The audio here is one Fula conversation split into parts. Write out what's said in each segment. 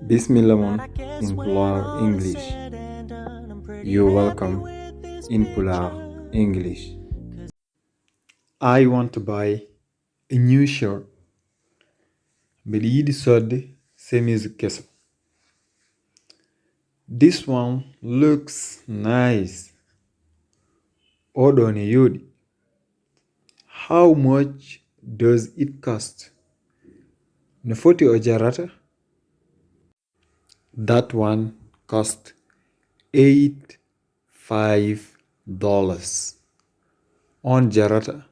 Bismillah mon in Pulaar English. You're welcome in Pulaar English. I want to buy a new shirt. Mbeɗe yiɗi sodde chemise keso. This one looks nice. Oɗo ne yoɗi. How much does it cost? No foti o jarata? That one cost $85. On jarata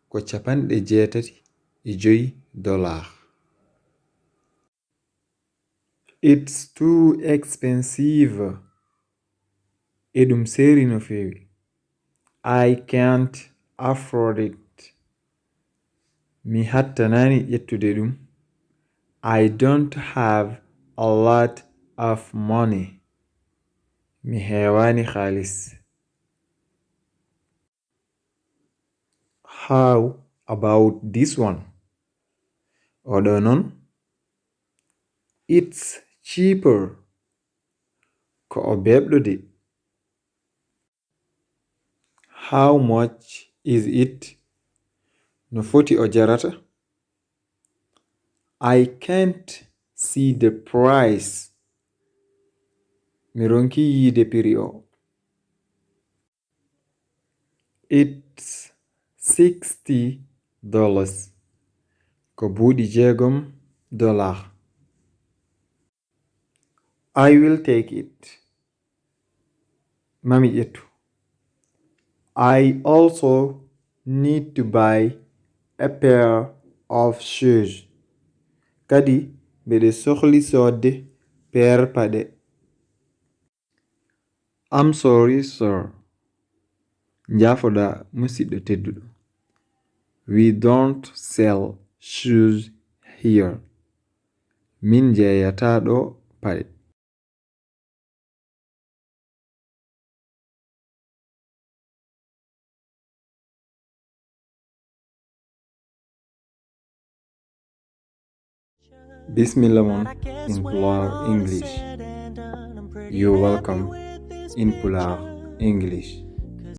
ko $85. It's too expensive. Edum seri no fewi. I can't afford it. Mi hattanani ƴettude ɗum. I don't have a lot of money. Mi hewani khalis. How about this one? Oɗo non? It's cheaper. Ko o beɓɗude. How much is it? No foti o jarata? I can't see the price. Mi ronki yiide piri o. It's $60. Ko buuɗi $6. I will take it. Mami ƴettu. I also need to buy a pair of shoes. Kadi mbeɗe sohli sodde pair paɗe. I'm sorry, sir. Njafoɗa musidɗo tedduɗo. We don't sell shoes here. Min jeyata ɗo paɗe. Bismillah mon in Pulaar English. You're welcome in Pulaar English.